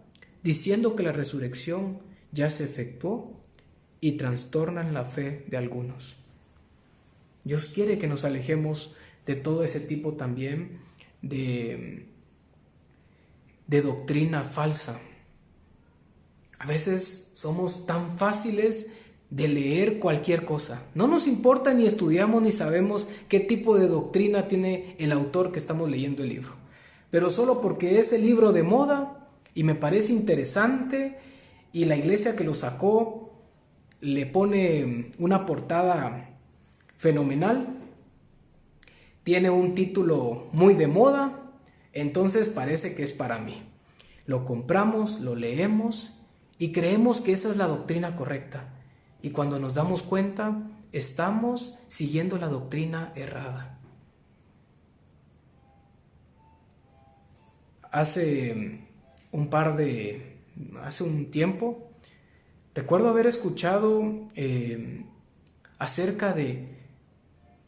diciendo que la resurrección ya se efectuó, y trastornan la fe de algunos. Dios quiere que nos alejemos de todo ese tipo también de doctrina falsa. A veces somos tan fáciles de leer cualquier cosa. No nos importa ni estudiamos ni sabemos qué tipo de doctrina tiene el autor que estamos leyendo el libro. Pero solo porque es el libro de moda y me parece interesante y la iglesia que lo sacó le pone una portada fenomenal, tiene un título muy de moda, entonces parece que es para mí. Lo compramos, lo leemos y creemos que esa es la doctrina correcta. Y cuando nos damos cuenta, estamos siguiendo la doctrina errada. Hace un tiempo, recuerdo haber escuchado acerca de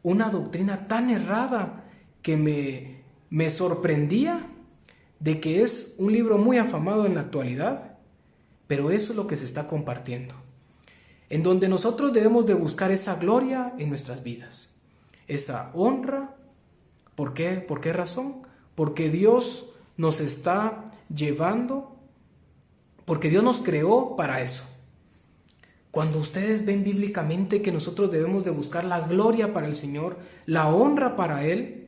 una doctrina tan errada que me sorprendía de que es un libro muy afamado en la actualidad, pero eso es lo que se está compartiendo, en donde nosotros debemos de buscar esa gloria en nuestras vidas, esa honra. ¿Por qué? ¿Por qué razón? Porque Dios nos está llevando, porque Dios nos creó para eso. Cuando ustedes ven bíblicamente que nosotros debemos de buscar la gloria para el Señor, la honra para Él,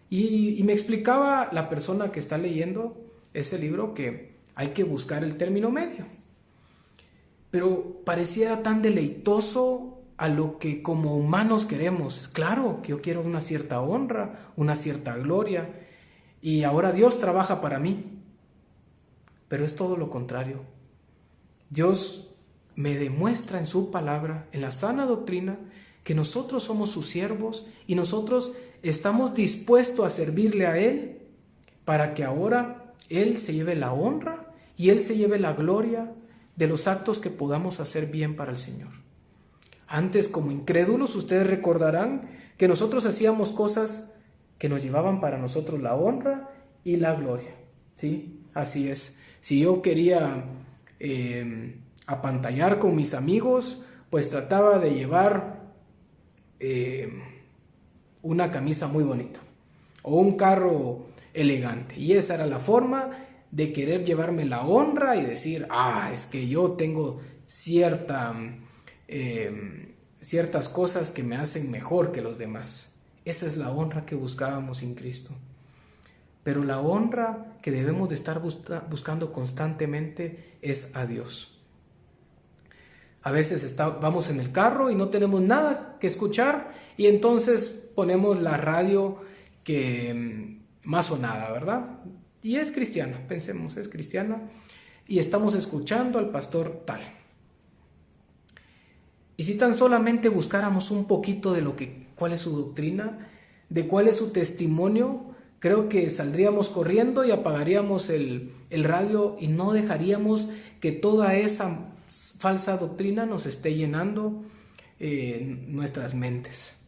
y me explicaba la persona que está leyendo ese libro que hay que buscar el término medio. Pero pareciera tan deleitoso a lo que como humanos queremos. Claro que yo quiero una cierta honra, una cierta gloria, y ahora Dios trabaja para mí. Pero es todo lo contrario. Dios me demuestra en su palabra, en la sana doctrina, que nosotros somos sus siervos y nosotros estamos dispuestos a servirle a Él para que ahora Él se lleve la honra y Él se lleve la gloria de los actos que podamos hacer bien para el Señor. Antes, como incrédulos, ustedes recordarán que nosotros hacíamos cosas que nos llevaban para nosotros la honra y la gloria, ¿sí? Así es. Si yo quería apantallar con mis amigos, pues trataba de llevar una camisa muy bonita o un carro elegante, y esa era la forma de querer llevarme la honra y decir, es que yo tengo ciertas cosas que me hacen mejor que los demás. Esa es la honra que buscábamos sin Cristo. Pero la honra que debemos de estar buscando constantemente es a Dios. A veces vamos en el carro y no tenemos nada que escuchar y entonces ponemos la radio que más sonada, ¿verdad? Y es cristiana, pensemos, es cristiana, y estamos escuchando al pastor tal. Y si tan solamente buscáramos un poquito de cuál es su doctrina, de cuál es su testimonio, creo que saldríamos corriendo y apagaríamos el radio y no dejaríamos que toda esa falsa doctrina nos esté llenando nuestras mentes.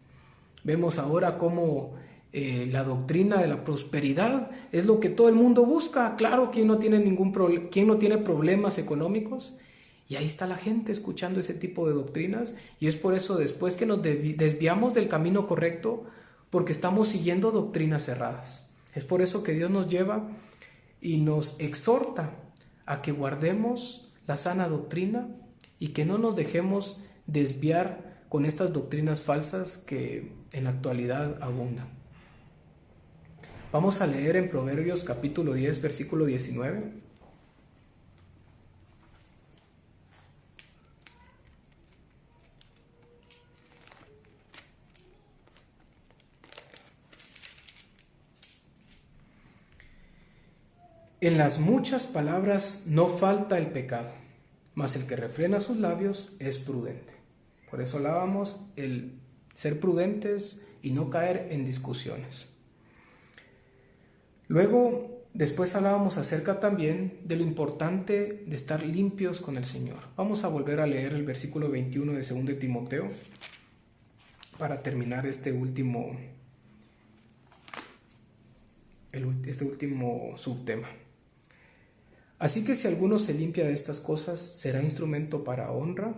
Vemos ahora cómo la doctrina de la prosperidad es lo que todo el mundo busca. Claro, ¿quién no tiene problemas económicos? Y ahí está la gente escuchando ese tipo de doctrinas, y es por eso después que nos desviamos del camino correcto, porque estamos siguiendo doctrinas cerradas. Es por eso que Dios nos lleva y nos exhorta a que guardemos la sana doctrina y que no nos dejemos desviar con estas doctrinas falsas que en la actualidad abundan. Vamos a leer en Proverbios capítulo 10, versículo 19. En las muchas palabras no falta el pecado, mas el que refrena sus labios es prudente. Por eso hablábamos el ser prudentes y no caer en discusiones. Luego, después hablábamos acerca también de lo importante de estar limpios con el Señor. Vamos a volver a leer el versículo 21 de 2 de Timoteo para terminar este último subtema. Así que si alguno se limpia de estas cosas, será instrumento para honra.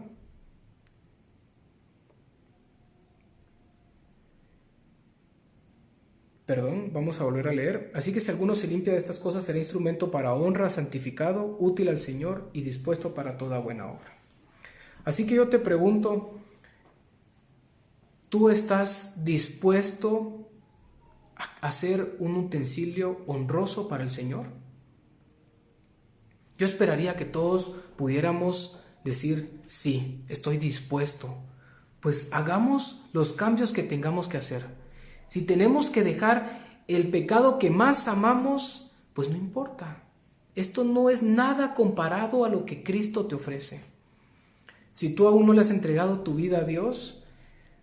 Vamos a volver a leer. Así que si alguno se limpia de estas cosas, será instrumento para honra, santificado, útil al Señor y dispuesto para toda buena obra. Así que yo te pregunto, ¿tú estás dispuesto a ser un utensilio honroso para el Señor? Yo esperaría que todos pudiéramos decir, sí, estoy dispuesto. Pues hagamos los cambios que tengamos que hacer. Si tenemos que dejar el pecado que más amamos, pues no importa. Esto no es nada comparado a lo que Cristo te ofrece. Si tú aún no le has entregado tu vida a Dios,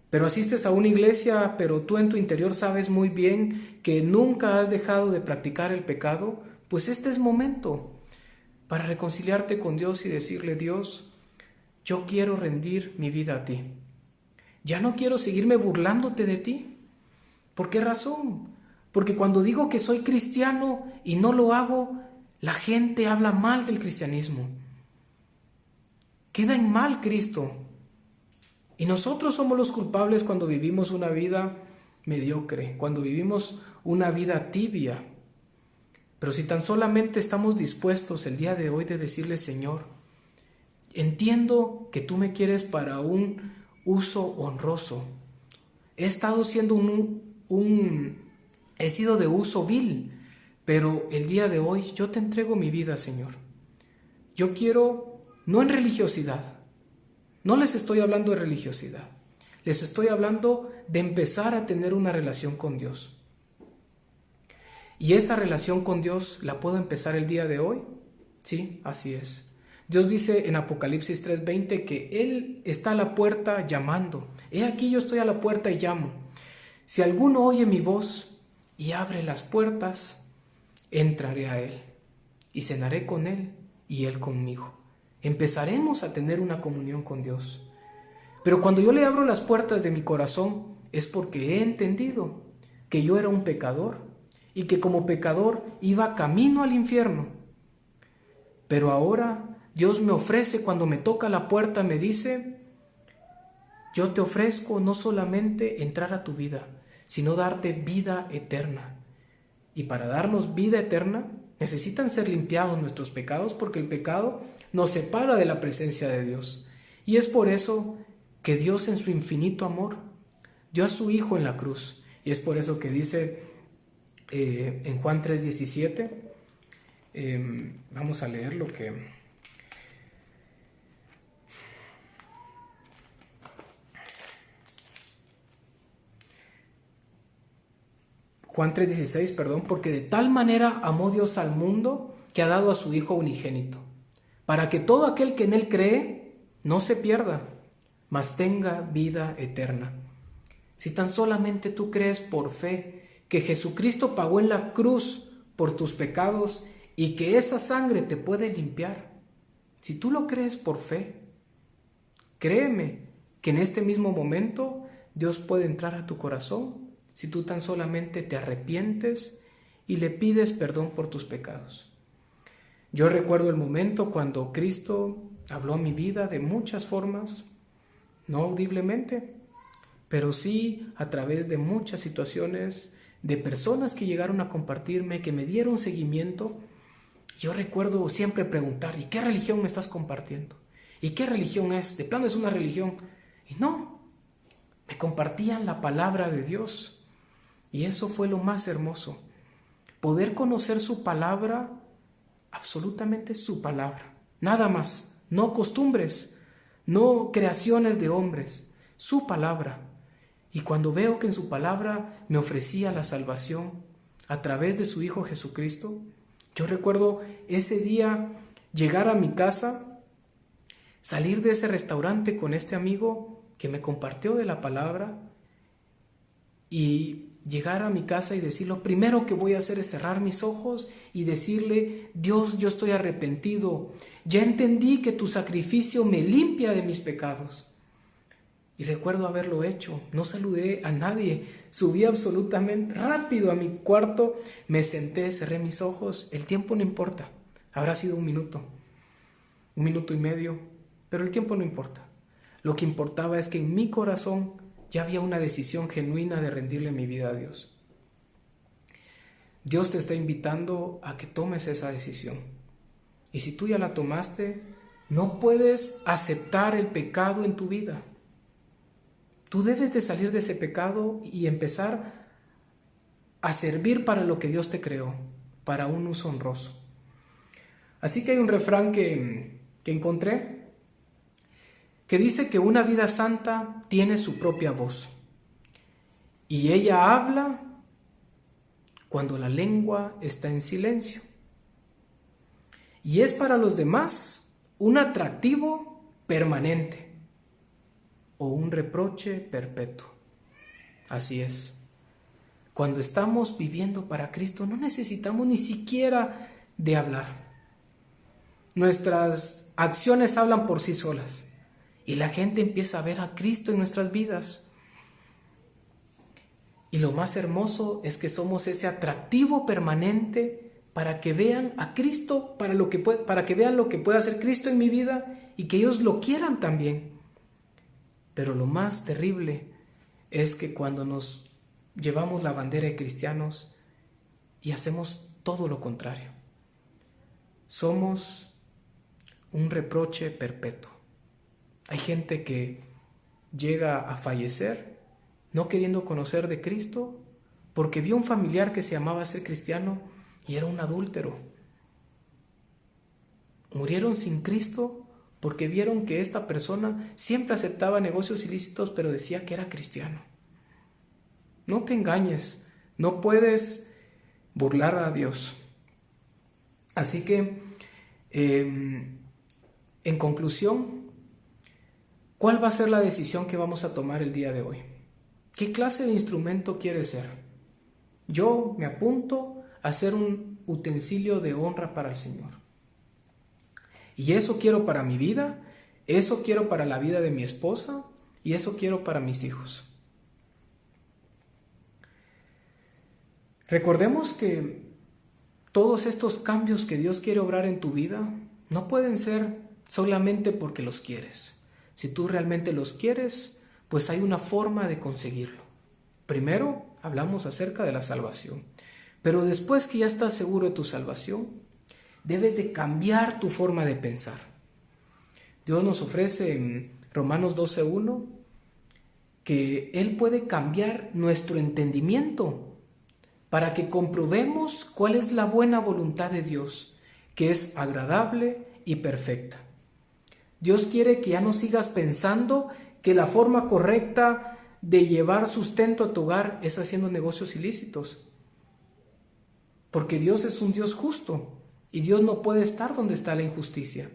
pero asistes a una iglesia, pero tú en tu interior sabes muy bien que nunca has dejado de practicar el pecado, pues este es momento para reconciliarte con Dios y decirle, Dios, yo quiero rendir mi vida a ti. Ya no quiero seguirme burlándote de ti. ¿Por qué razón? Porque cuando digo que soy cristiano y no lo hago, la gente habla mal del cristianismo. Queda en mal Cristo. Y nosotros somos los culpables cuando vivimos una vida mediocre, cuando vivimos una vida tibia. Pero si tan solamente estamos dispuestos el día de hoy de decirle, Señor, entiendo que tú me quieres para un uso honroso. He estado siendo he sido de uso vil, pero el día de hoy yo te entrego mi vida, Señor. Yo quiero, no en religiosidad, no les estoy hablando de religiosidad, les estoy hablando de empezar a tener una relación con Dios. ¿Y esa relación con Dios la puedo empezar el día de hoy? Sí, así es. Dios dice en Apocalipsis 3:20 que Él está a la puerta llamando. He aquí yo estoy a la puerta y llamo. Si alguno oye mi voz y abre las puertas, entraré a Él y cenaré con Él y Él conmigo. Empezaremos a tener una comunión con Dios. Pero cuando yo le abro las puertas de mi corazón es porque he entendido que yo era un pecador y que como pecador iba camino al infierno. Pero ahora Dios me ofrece, cuando me toca la puerta, me dice, yo te ofrezco no solamente entrar a tu vida, sino darte vida eterna. Y para darnos vida eterna necesitan ser limpiados nuestros pecados, porque el pecado nos separa de la presencia de Dios. Y es por eso que Dios en su infinito amor dio a su Hijo en la cruz. Y es por eso que dice en Juan 3:17, vamos a leer lo que... Juan 3:16, porque de tal manera amó Dios al mundo que ha dado a su Hijo unigénito, para que todo aquel que en Él cree no se pierda, mas tenga vida eterna. Si tan solamente tú crees por fe que Jesucristo pagó en la cruz por tus pecados y que esa sangre te puede limpiar, si tú lo crees por fe, créeme que en este mismo momento Dios puede entrar a tu corazón si tú tan solamente te arrepientes y le pides perdón por tus pecados. Yo recuerdo el momento cuando Cristo habló a mi vida de muchas formas, no audiblemente, pero sí a través de muchas situaciones, de personas que llegaron a compartirme, que me dieron seguimiento. Yo recuerdo siempre preguntar, ¿y qué religión me estás compartiendo? ¿Y qué religión es? ¿De plano es una religión? Y no, me compartían la palabra de Dios. Y eso fue lo más hermoso, poder conocer su palabra, absolutamente su palabra, nada más, no costumbres, no creaciones de hombres, su palabra. Y cuando veo que en su palabra me ofrecía la salvación a través de su Hijo Jesucristo, yo recuerdo ese día llegar a mi casa, salir de ese restaurante con este amigo que me compartió de la palabra y llegar a mi casa y decir, lo primero que voy a hacer es cerrar mis ojos y decirle, Dios, yo estoy arrepentido, ya entendí que tu sacrificio me limpia de mis pecados. Y recuerdo haberlo hecho, no saludé a nadie, subí absolutamente rápido a mi cuarto, me senté, cerré mis ojos, el tiempo no importa, habrá sido 1 minuto y medio, pero el tiempo no importa. Lo que importaba es que en mi corazón ya había una decisión genuina de rendirle mi vida a Dios. Dios te está invitando a que tomes esa decisión. Y si tú ya la tomaste, no puedes aceptar el pecado en tu vida. Tú debes de salir de ese pecado y empezar a servir para lo que Dios te creó, para un uso honroso. Así que hay un refrán que encontré que dice que una vida santa tiene su propia voz y ella habla cuando la lengua está en silencio. Y es para los demás un atractivo permanente o un reproche perpetuo. Así es. Cuando estamos viviendo para Cristo no necesitamos ni siquiera de hablar. Nuestras acciones hablan por sí solas y la gente empieza a ver a Cristo en nuestras vidas. Y lo más hermoso es que somos ese atractivo permanente para que vean a Cristo, para que vean lo que puede hacer Cristo en mi vida y que ellos lo quieran también. Pero lo más terrible es que cuando nos llevamos la bandera de cristianos y hacemos todo lo contrario, somos un reproche perpetuo. Hay gente que llega a fallecer no queriendo conocer de Cristo porque vio un familiar que se llamaba ser cristiano y era un adúltero. Murieron sin Cristo porque vieron que esta persona siempre aceptaba negocios ilícitos, pero decía que era cristiano. No te engañes, no puedes burlar a Dios. Así que, en conclusión, ¿cuál va a ser la decisión que vamos a tomar el día de hoy? ¿Qué clase de instrumento quieres ser? Yo me apunto a ser un utensilio de honra para el Señor. Y eso quiero para mi vida, eso quiero para la vida de mi esposa y eso quiero para mis hijos. Recordemos que todos estos cambios que Dios quiere obrar en tu vida no pueden ser solamente porque los quieres. Si tú realmente los quieres, pues hay una forma de conseguirlo. Primero hablamos acerca de la salvación, pero después que ya estás seguro de tu salvación, debes de cambiar tu forma de pensar. Dios nos ofrece en Romanos 12:1 que Él puede cambiar nuestro entendimiento para que comprobemos cuál es la buena voluntad de Dios, que es agradable y perfecta. Dios quiere que ya no sigas pensando que la forma correcta de llevar sustento a tu hogar es haciendo negocios ilícitos, porque Dios es un Dios justo. Y Dios no puede estar donde está la injusticia.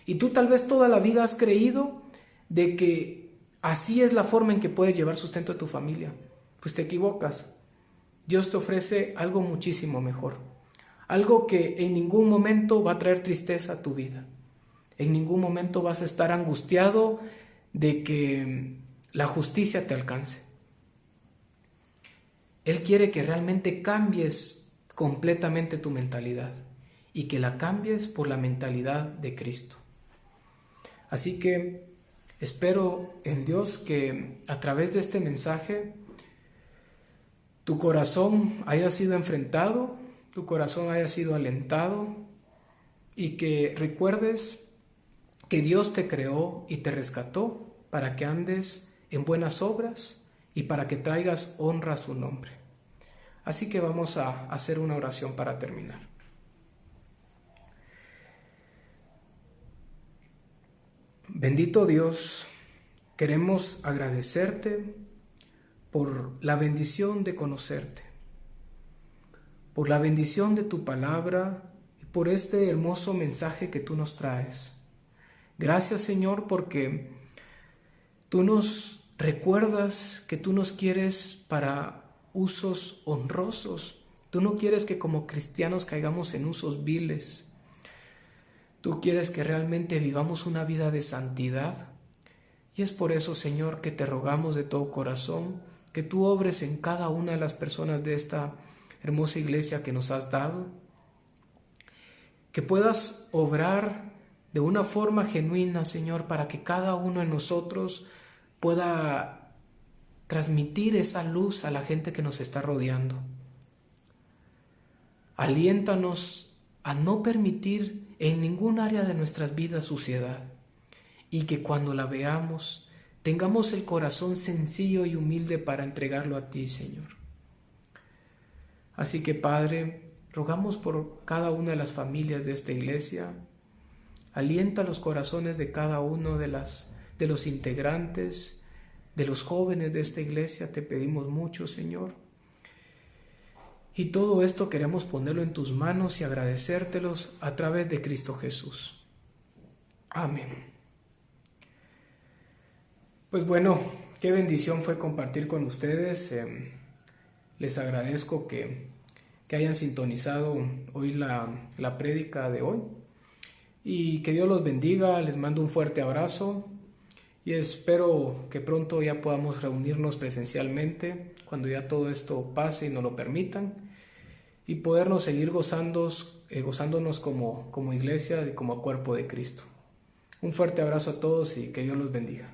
Y tú tal vez toda la vida has creído de que así es la forma en que puedes llevar sustento a tu familia. Pues te equivocas. Dios te ofrece algo muchísimo mejor. Algo que en ningún momento va a traer tristeza a tu vida. En ningún momento vas a estar angustiado de que la justicia te alcance. Él quiere que realmente cambies completamente tu mentalidad y que la cambies por la mentalidad de Cristo. Así que espero en Dios que a través de este mensaje tu corazón haya sido enfrentado, tu corazón haya sido alentado y que recuerdes que Dios te creó y te rescató para que andes en buenas obras y para que traigas honra a su nombre. Así que vamos a hacer una oración para terminar. Bendito Dios, queremos agradecerte por la bendición de conocerte, por la bendición de tu palabra y por este hermoso mensaje que tú nos traes. Gracias, Señor, porque tú nos recuerdas que tú nos quieres para usos honrosos. Tú no quieres que como cristianos caigamos en usos viles. Tú quieres que realmente vivamos una vida de santidad. Y es por eso, Señor, que te rogamos de todo corazón que tú obres en cada una de las personas de esta hermosa iglesia que nos has dado. Que puedas obrar de una forma genuina, Señor, para que cada uno de nosotros pueda transmitir esa luz a la gente que nos está rodeando. Aliéntanos a no permitir en ningún área de nuestras vidas suciedad y que cuando la veamos tengamos el corazón sencillo y humilde para entregarlo a ti, Señor. Así que, Padre, rogamos por cada una de las familias de esta iglesia. Alienta los corazones de cada uno de los integrantes, de los jóvenes de esta iglesia. Te pedimos mucho, Señor. Y todo esto queremos ponerlo en tus manos y agradecértelos a través de Cristo Jesús. Amén. Pues bueno, qué bendición fue compartir con ustedes. Les agradezco que hayan sintonizado hoy la prédica de hoy. Y que Dios los bendiga, les mando un fuerte abrazo y espero que pronto ya podamos reunirnos presencialmente cuando ya todo esto pase y nos lo permitan y podernos seguir gozándonos como iglesia y como cuerpo de Cristo. Un fuerte abrazo a todos y que Dios los bendiga.